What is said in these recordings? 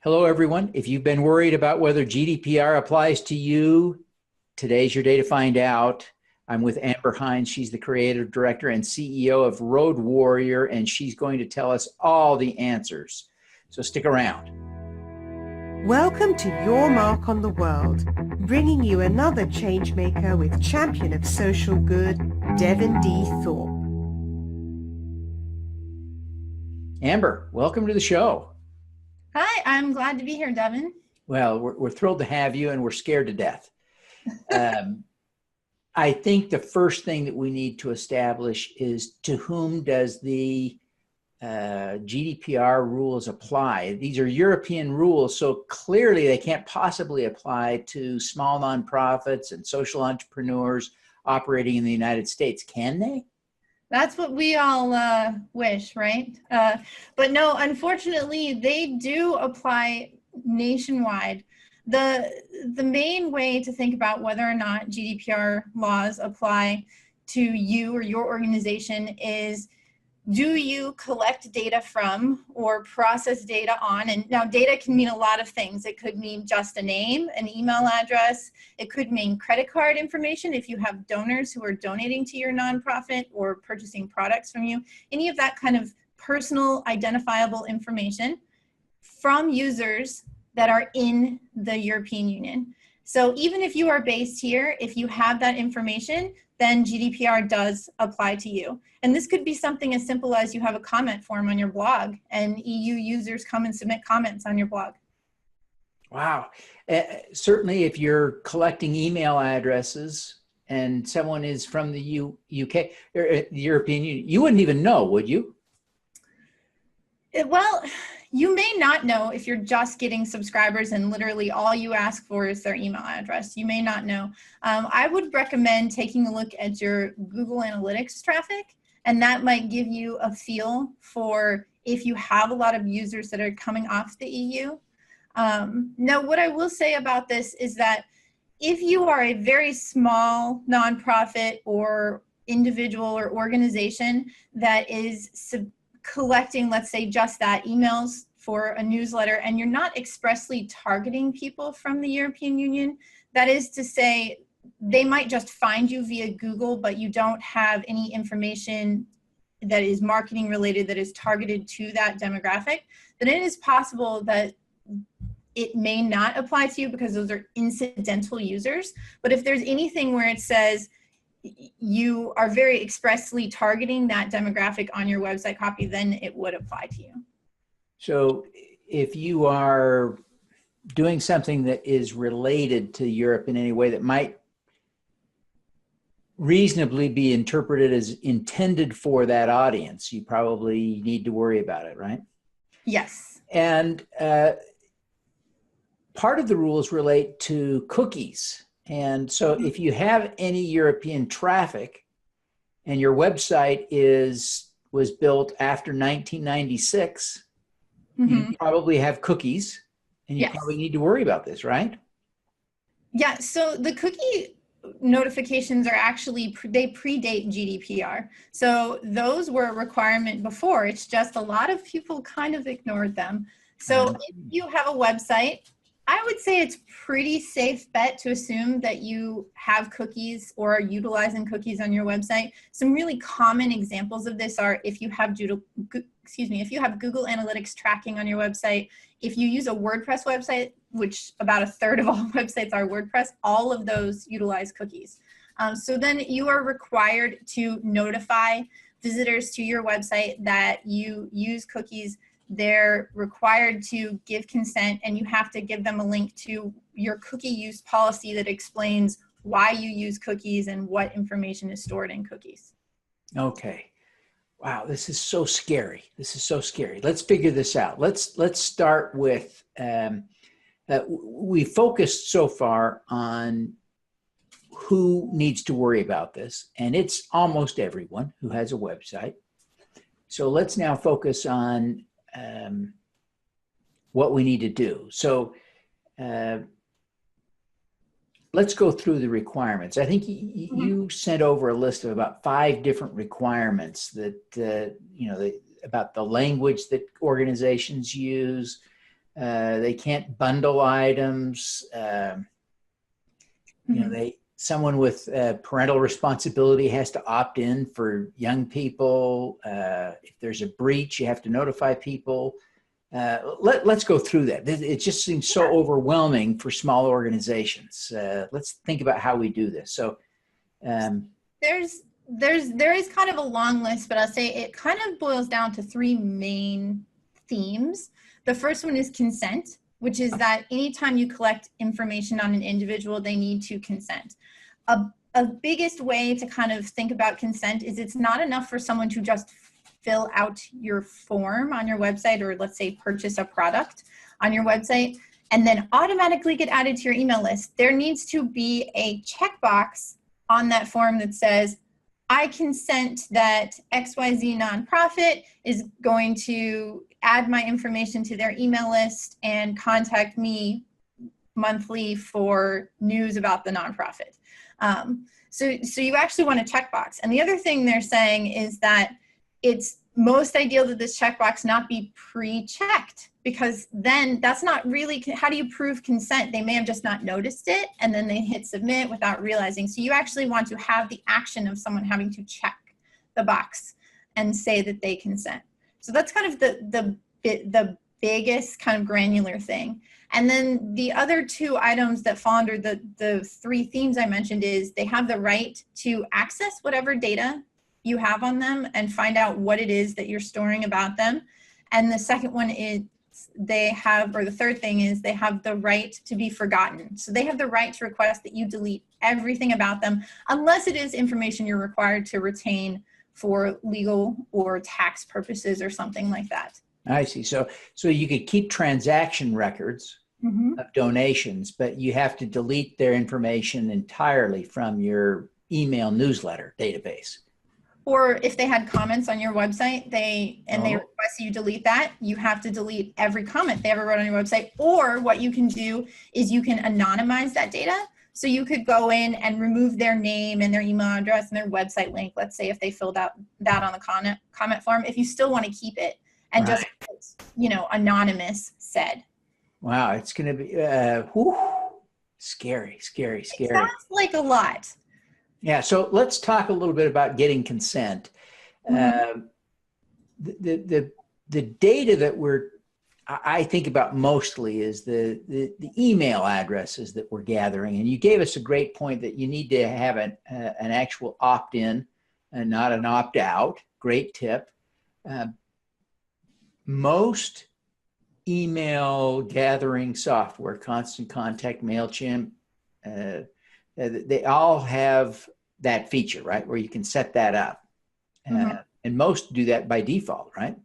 Hello, everyone. If you've been worried about whether GDPR applies to you, today's your day to find out. I'm with Amber Hinds. She's the creative director and CEO of Road Warrior, and she's going to tell us all the answers. So stick around. Welcome to Your Mark on the World, bringing you another changemaker with champion of social good, Devin D. Thorpe. Amber, welcome to the show. Hi, I'm glad to be here, Devin. Well, we're thrilled to have you, and we're scared to death. I think the first thing that we need to establish is, to whom does the GDPR rules apply? These are European rules, so clearly they can't possibly apply to small nonprofits and social entrepreneurs operating in the United States, can they? That's what we all wish, right? But no, unfortunately, they do apply nationwide. The main way to think about whether or not GDPR laws apply to you or your organization is, do you collect data from or process data on? And now data can mean a lot of things. It could mean just a name, an email address. It could mean credit card information if you have donors who are donating to your nonprofit or purchasing products from you. Any of that kind of personal identifiable information from users that are in the European Union. So even if you are based here, if you have that information, then GDPR does apply to you. And this could be something as simple as you have a comment form on your blog and EU users come and submit comments on your blog. Wow. Certainly if you're collecting email addresses and someone is from the UK or the European Union, you wouldn't even know, would you? Well, you may not know if you're just getting subscribers and literally all you ask for is their email address. You may not know. I would recommend taking a look at your Google Analytics traffic, and that might give you a feel for if you have a lot of users that are coming off the EU. Now, what I will say about this is that if you are a very small nonprofit or individual or organization that is collecting, let's say, just that, emails for a newsletter, and you're not expressly targeting people from the European Union, that is to say, they might just find you via Google, but you don't have any information that is marketing related that is targeted to that demographic, then it is possible that it may not apply to you because those are incidental users. But if there's anything where it says you are very expressly targeting that demographic on your website copy, then it would apply to you. So if you are doing something that is related to Europe in any way that might reasonably be interpreted as intended for that audience, you probably need to worry about it, right? Yes. And part of the rules relate to cookies. And so if you have any European traffic and your website was built after 1996, you probably have cookies, and you probably need to worry about this, right? Yeah, so the cookie notifications are actually, they predate GDPR. So those were a requirement before. It's just a lot of people kind of ignored them. So if you have a website, I would say it's pretty safe bet to assume that you have cookies or are utilizing cookies on your website. Some really common examples of this are if you have Google Analytics tracking on your website, if you use a WordPress website, which about a third of all websites are WordPress, all of those utilize cookies. So then you are required to notify visitors to your website that you use cookies. They're required to give consent, and you have to give them a link to your cookie use policy that explains why you use cookies and what information is stored in cookies. Okay. Wow, this is so scary. This is so scary. Let's figure this out. Let's start with, we focused so far on who needs to worry about this, and it's almost everyone who has a website. So let's now focus on what we need to do. So let's go through the requirements. I think you sent over a list of about 5 different requirements that, about the language that organizations use, They can't bundle items. You know, someone with parental responsibility has to opt in for young people. If there's a breach, you have to notify people. Let's go through that. It just seems so overwhelming for small organizations. Let's think about how we do this. So there is kind of a long list, but I'll say it kind of boils down to three main themes. The first one is consent, which is that anytime you collect information on an individual, they need to consent. A biggest way to kind of think about consent is it's not enough for someone to just fill out your form on your website, or let's say purchase a product on your website and then automatically get added to your email list. There needs to be a checkbox on that form that says, I consent that XYZ nonprofit is going to add my information to their email list and contact me monthly for news about the nonprofit. So you actually want a checkbox. And the other thing they're saying is that it's most ideal that this checkbox not be pre-checked, because then that's not really, how do you prove consent? They may have just not noticed it and then they hit submit without realizing. So you actually want to have the action of someone having to check the box and say that they consent. So that's kind of the biggest kind of granular thing. And then the other two items that fall under the three themes I mentioned is they have the right to access whatever data you have on them and find out what it is that you're storing about them. And the second one is the third thing is they have the right to be forgotten. So they have the right to request that you delete everything about them, unless it is information you're required to retain for legal or tax purposes or something like that. I see. So you could keep transaction records of donations, but you have to delete their information entirely from your email newsletter database. Or if they had comments on your website, they request you delete that, you have to delete every comment they ever wrote on your website. Or what you can do is you can anonymize that data. So you could go in and remove their name and their email address and their website link. Let's say if they filled out that on the comment form, if you still want to keep it and just, anonymous said. Wow, it's going to be scary. It sounds like a lot. Yeah, so let's talk a little bit about getting consent. The data that I think about mostly is the email addresses that we're gathering. And you gave us a great point that you need to have an actual opt-in and not an opt-out. Great tip. Most email gathering software, Constant Contact, MailChimp, they all have that feature, right? Where you can set that up. And most do that by default, right?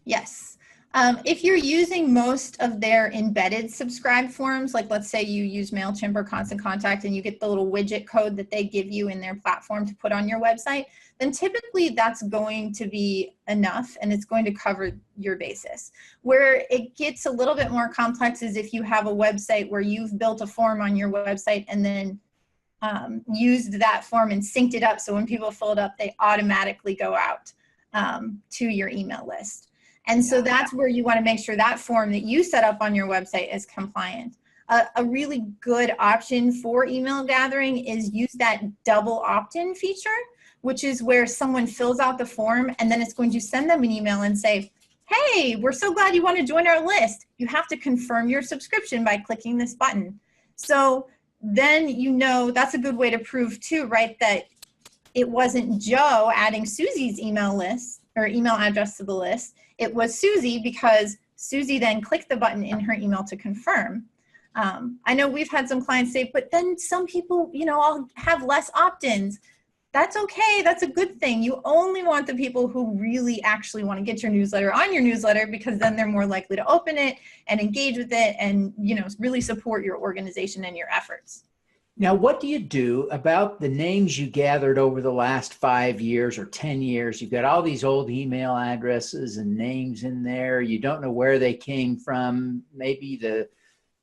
Yes. If you're using most of their embedded subscribe forms, like let's say you use MailChimp or Constant Contact and you get the little widget code that they give you in their platform to put on your website, then typically that's going to be enough and it's going to cover your basis. Where it gets a little bit more complex is if you have a website where you've built a form on your website and then used that form and synced it up so when people fill it up, they automatically go out to your email list. And so that's where you want to make sure that form that you set up on your website is compliant. A really good option for email gathering is use that double opt-in feature, which is where someone fills out the form and then it's going to send them an email and say, hey, we're so glad you want to join our list. You have to confirm your subscription by clicking this button. So then that's a good way to prove too, right, that it wasn't Joe adding Susie's email list or email address to the list. It was Susie because Susie then clicked the button in her email to confirm. I know we've had some clients say, but then some people, I'll have less opt-ins. That's okay. That's a good thing. You only want the people who really actually want to get your newsletter on your newsletter, because then they're more likely to open it and engage with it and, really support your organization and your efforts. Now, what do you do about the names you gathered over the last 5 years or 10 years? You've got all these old email addresses and names in there. You don't know where they came from. Maybe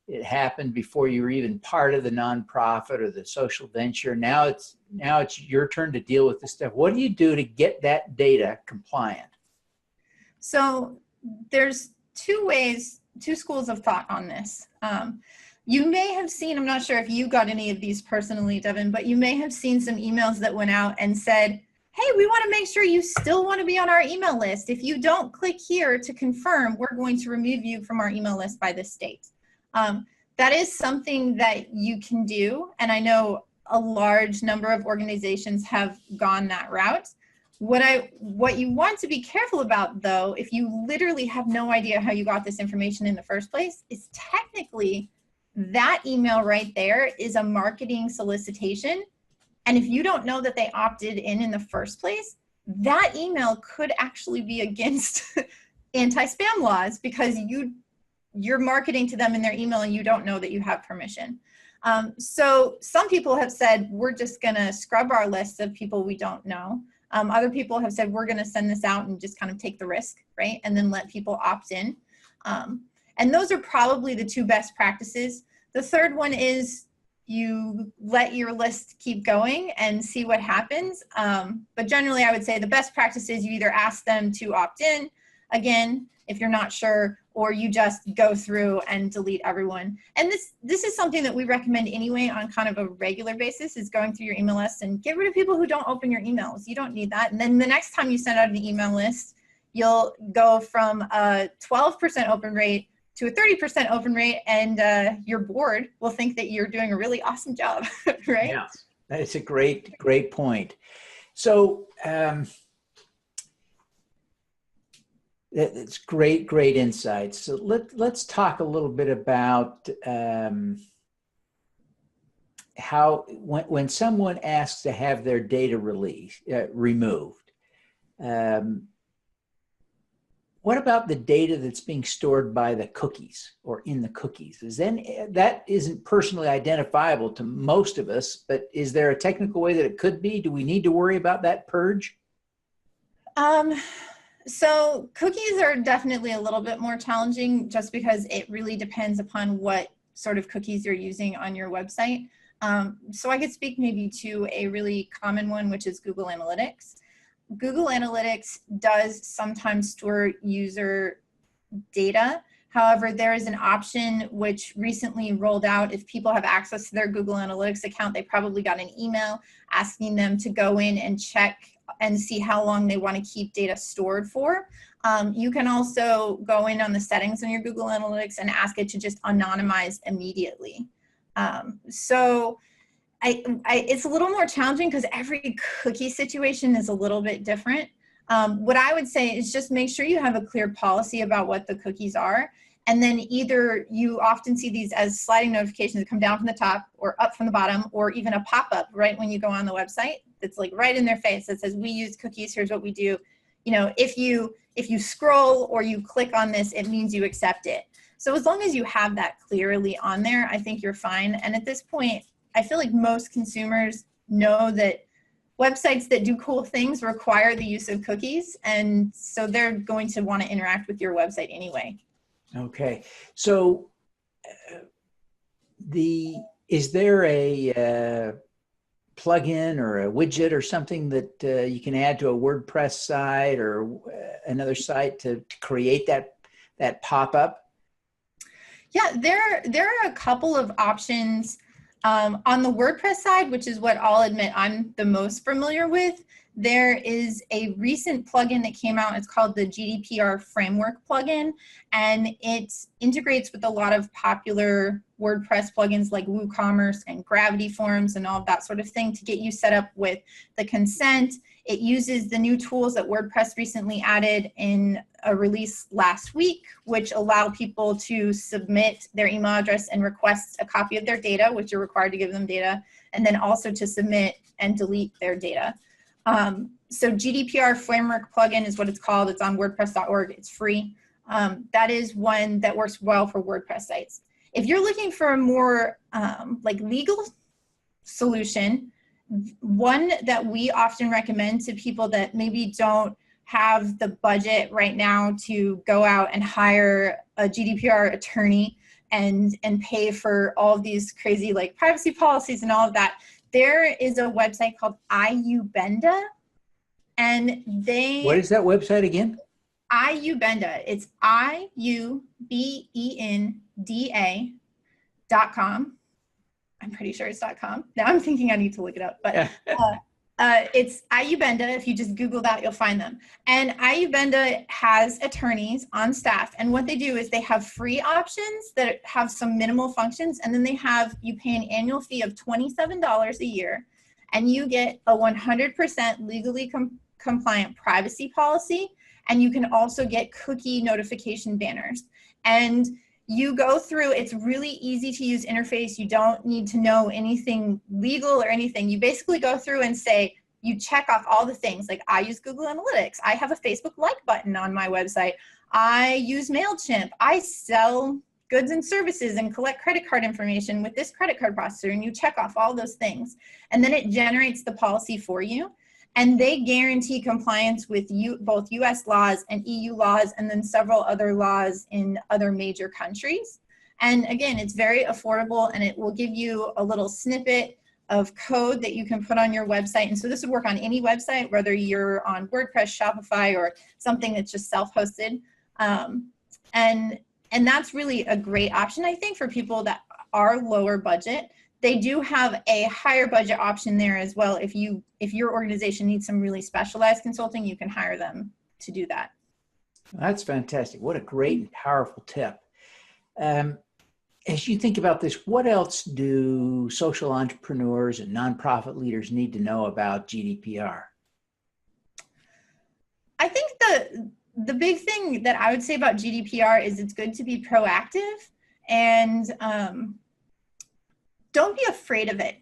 it happened before you were even part of the nonprofit or the social venture. Now it's your turn to deal with this stuff. What do you do to get that data compliant? So there's two ways two schools of thought on this. You may have seen, I'm not sure if you got any of these personally, Devin, but you may have seen some emails that went out and said, hey, we want to make sure you still want to be on our email list. If you don't click here to confirm, we're going to remove you from our email list by this date. That is something that you can do. And I know a large number of organizations have gone that route. What you want to be careful about, though, if you literally have no idea how you got this information in the first place, is technically that email right there is a marketing solicitation. And if you don't know that they opted in the first place, that email could actually be against anti-spam laws because you're marketing to them in their email and you don't know that you have permission. So some people have said, we're just gonna scrub our list of people we don't know. Other people have said, we're gonna send this out and just kind of take the risk, right? And then let people opt in. And those are probably the two best practices. The third one is you let your list keep going and see what happens. But generally, I would say the best practice is you either ask them to opt in, again, if you're not sure, or you just go through and delete everyone. And this is something that we recommend anyway on kind of a regular basis, is going through your email list and get rid of people who don't open your emails. You don't need that. And then the next time you send out an email list, you'll go from a 12% open rate to a 30% open rate, and your board will think that you're doing a really awesome job, right? Yeah, that's a great point. So it's great insights. So let's talk a little bit about how when someone asks to have their data removed. What about the data that's being stored by the cookies or in the cookies? That isn't personally identifiable to most of us, but is there a technical way that it could be? Do we need to worry about that purge? So cookies are definitely a little bit more challenging just because it really depends upon what sort of cookies you're using on your website. So I could speak maybe to a really common one, which is Google Analytics. Google Analytics does sometimes store user data. However, there is an option which recently rolled out. If people have access to their Google Analytics account, they probably got an email asking them to go in and check and see how long they want to keep data stored for. You can also go in on the settings on your Google Analytics and ask it to just anonymize immediately. It's a little more challenging because every cookie situation is a little bit different. What I would say is just make sure you have a clear policy about what the cookies are. And then either you often see these as sliding notifications that come down from the top or up from the bottom, or even a pop-up right when you go on the website. That's like right in their face that says, we use cookies, here's what we do. You know, if you scroll or you click on this, it means you accept it. So as long as you have that clearly on there, I think you're fine. And at this point, I feel like most consumers know that websites that do cool things require the use of cookies. And so they're going to want to interact with your website anyway. Okay. So is there a plugin or a widget or something that you can add to a WordPress site or another site to create that pop-up? Yeah, there are a couple of options. On the WordPress side, which is what I'll admit I'm the most familiar with, there is a recent plugin that came out. It's called the Gdpr framework plugin, and it integrates with a lot of popular WordPress plugins like WooCommerce and Gravity Forms and all of that sort of thing to get you set up with the consent. It uses the new tools that WordPress recently added in a release last week, which allow people to submit their email address and request a copy of their data, which you're required to give them data, and then also to submit and delete their data. So GDPR framework plugin is what it's called. It's on WordPress.org. It's free. That is one that works well for WordPress sites. If you're looking for a more like legal solution, one that we often recommend to people that maybe don't have the budget right now to go out and hire a GDPR attorney and pay for all of these crazy like privacy policies and all of that, there is a website called IUBenda, and What is that website again? IUBenda. It's IUBENDA.com. I'm pretty sure it's .com. Now I'm thinking I need to look it up, but it's IUBenda. If you just Google that, you'll find them. And IUBenda has attorneys on staff. And what they do is they have free options that have some minimal functions. And then you pay an annual fee of $27 a year. And you get a 100% legally compliant privacy policy. And you can also get cookie notification banners. And you go through, it's really easy to use interface. You don't need to know anything legal or anything. You basically go through and say, you check off all the things. Like, I use Google Analytics. I have a Facebook like button on my website. I use MailChimp. I sell goods and services and collect credit card information with this credit card processor. And you check off all those things. And then it generates the policy for you. And they guarantee compliance with both US laws and EU laws, and then several other laws in other major countries. And again, it's very affordable, and it will give you a little snippet of code that you can put on your website. And so this would work on any website, whether you're on WordPress, Shopify, or something that's just self-hosted. And that's really a great option, I think, for people that are lower budget. They do have a higher budget option there as well. If your organization needs some really specialized consulting, you can hire them to do that. That's fantastic. What a great and powerful tip. As you think about this, what else do social entrepreneurs and nonprofit leaders need to know about GDPR? I think the big thing that I would say about GDPR is it's good to be proactive, and don't be afraid of it.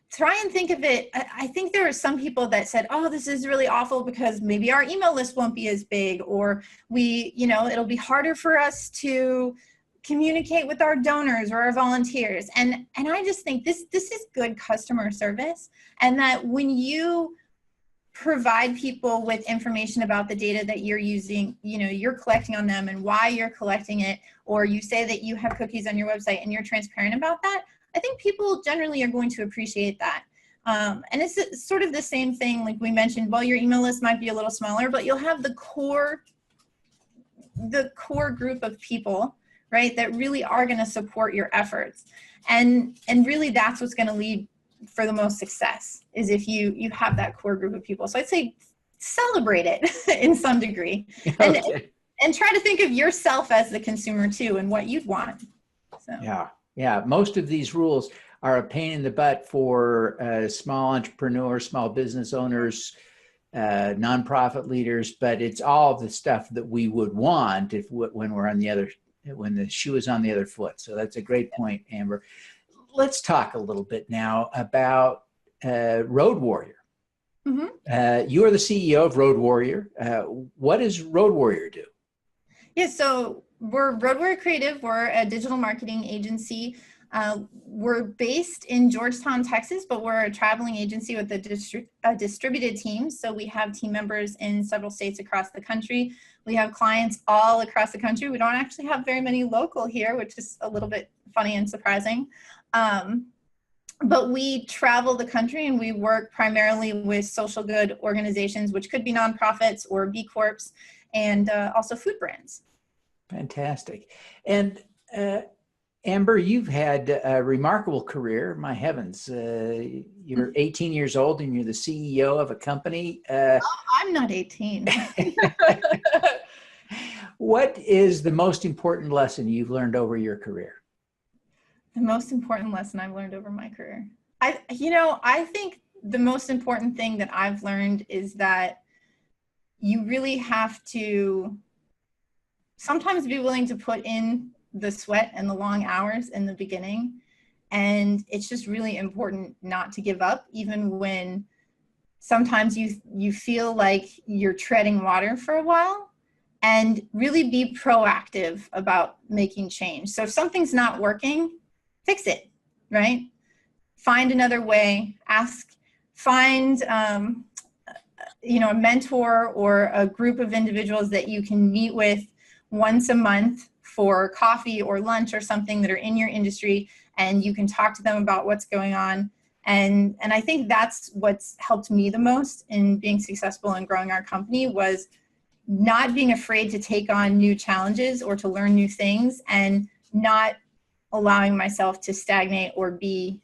Try and think of it. I think there are some people that said, oh, this is really awful because maybe our email list won't be as big, or it'll be harder for us to communicate with our donors or our volunteers. And I just think this is good customer service, and that when you provide people with information about the data that you're using, you're collecting on them and why you're collecting it, or you say that you have cookies on your website and you're transparent about that, I think people generally are going to appreciate that. And it's sort of the same thing, like we mentioned, well, your email list might be a little smaller, but you'll have the core group of people, right, that really are going to support your efforts. And really that's what's going to lead for the most success, is if you have that core group of people. So I'd say celebrate it in some degree. Okay. And try to think of yourself as the consumer too, and what you'd want. So. Yeah. Most of these rules are a pain in the butt for small entrepreneurs, small business owners, nonprofit leaders, but it's all the stuff that we would want when the shoe is on the other foot. So that's a great point, Amber. Let's talk a little bit now about Road Warrior. Mm-hmm. You are the CEO of Road Warrior. What does Road Warrior do? Yeah, so we're Road Warrior Creative. We're a digital marketing agency. We're based in Georgetown, Texas, but we're a traveling agency with a distributed team. So we have team members in several states across the country. We have clients all across the country. We don't actually have very many local here, which is a little bit funny and surprising. But we travel the country, and we work primarily with social good organizations, which could be nonprofits or B Corps, and also food brands. Fantastic. And Amber, you've had a remarkable career. My heavens, you're 18 years old and you're the CEO of a company. I'm not 18. What is the most important lesson you've learned over your career? The most important lesson I've learned over my career. I think the most important thing that I've learned is that you really have to sometimes be willing to put in the sweat and the long hours in the beginning. And it's just really important not to give up, even when sometimes you feel like you're treading water for a while, and really be proactive about making change. So if something's not working, fix it, right? Find another way, find a mentor or a group of individuals that you can meet with once a month for coffee or lunch or something that are in your industry, and you can talk to them about what's going on. And I think that's what's helped me the most in being successful and growing our company, was not being afraid to take on new challenges or to learn new things, and not allowing myself to stagnate or be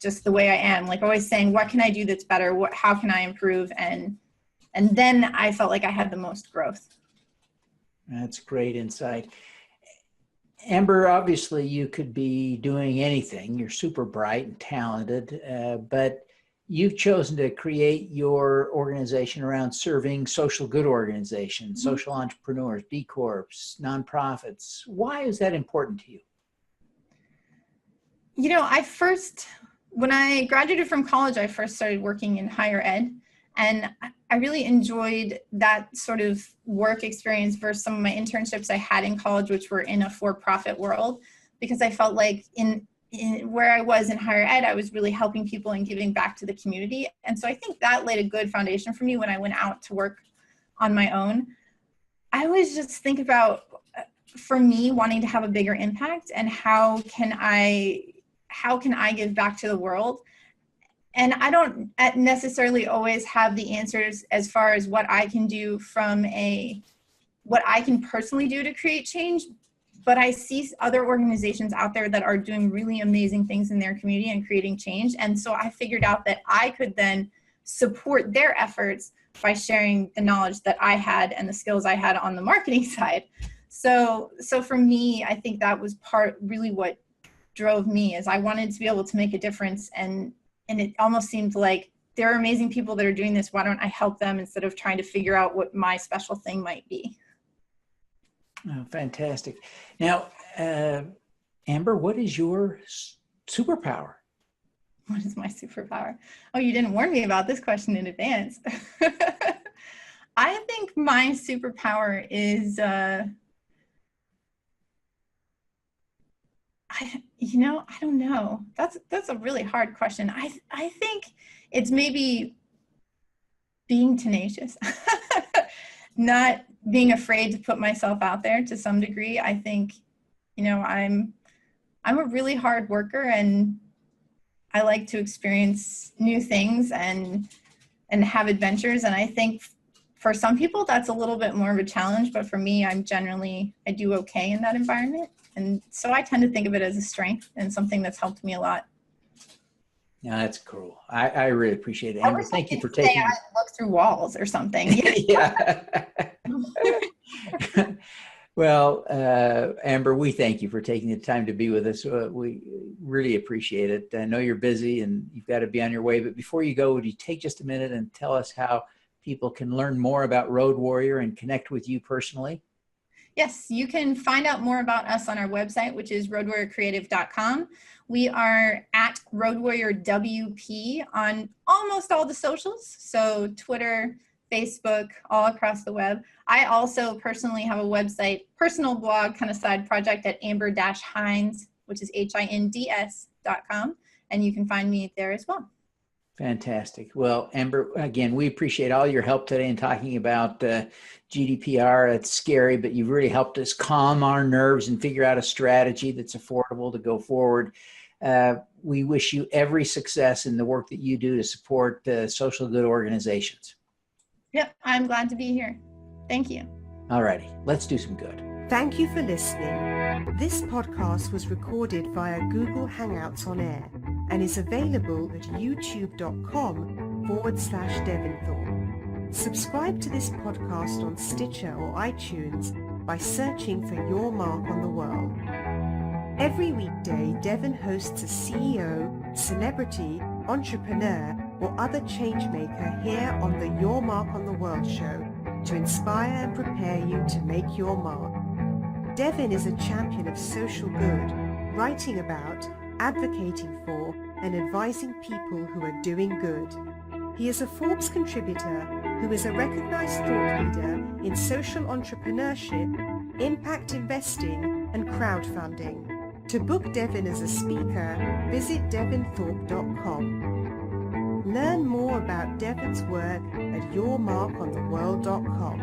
just the way I am. Like always saying, what can I do that's better? How can I improve? And then I felt like I had the most growth. That's great insight. Amber, obviously you could be doing anything. You're super bright and talented, but you've chosen to create your organization around serving social good organizations, social entrepreneurs, B Corps, nonprofits. Why is that important to you? You know, when I graduated from college, I first started working in higher ed, and I really enjoyed that sort of work experience versus some of my internships I had in college, which were in a for-profit world, because I felt like in where I was in higher ed, I was really helping people and giving back to the community. And so I think that laid a good foundation for me when I went out to work on my own. I always just think about, for me, wanting to have a bigger impact and how can I give back to the world? And I don't necessarily always have the answers as far as what I can do what I can personally do to create change, but I see other organizations out there that are doing really amazing things in their community and creating change. And so I figured out that I could then support their efforts by sharing the knowledge that I had and the skills I had on the marketing side. So for me, I think that was really what drove me, is I wanted to be able to make a difference, and it almost seemed like there are amazing people that are doing this. Why don't I help them instead of trying to figure out what my special thing might be? Oh, fantastic. Now, Amber, what is your superpower? What is my superpower? Oh, you didn't warn me about this question in advance. I think my superpower is, I don't know. That's a really hard question. I think it's maybe being tenacious, not being afraid to put myself out there to some degree. I think, I'm a really hard worker, and I like to experience new things and have adventures. And I think for some people that's a little bit more of a challenge, but for me, I do okay in that environment. And so I tend to think of it as a strength and something that's helped me a lot. Yeah, that's cool. I really appreciate it. Amber, thank you for taking. I look through walls or something. Yeah. Well, Amber, we thank you for taking the time to be with us. We really appreciate it. I know you're busy and you've got to be on your way, but before you go, would you take just a minute and tell us how people can learn more about Road Warrior and connect with you personally? Yes, you can find out more about us on our website, which is roadwarriorcreative.com. We are at Road Warrior WP on almost all the socials, so Twitter, Facebook, all across the web. I also personally have a website, personal blog, kind of side project at amber-hinds, which is hinds.com, and you can find me there as well. Fantastic. Well, Amber, again, we appreciate all your help today in talking about GDPR. It's scary, but you've really helped us calm our nerves and figure out a strategy that's affordable to go forward. We wish you every success in the work that you do to support social good organizations. Yep, I'm glad to be here. Thank you. All righty, let's do some good. Thank you for listening. This podcast was recorded via Google Hangouts on Air and is available at youtube.com/Devin Thorpe. Subscribe to this podcast on Stitcher or iTunes by searching for Your Mark on the World. Every weekday, Devin hosts a CEO, celebrity, entrepreneur, or other changemaker here on the Your Mark on the World show to inspire and prepare you to make your mark. Devin is a champion of social good, writing about, advocating for, and advising people who are doing good. He is a Forbes contributor who is a recognized thought leader in social entrepreneurship, impact investing, and crowdfunding. To book Devin as a speaker, visit devinthorpe.com. Learn more about Devin's work at yourmarkontheworld.com.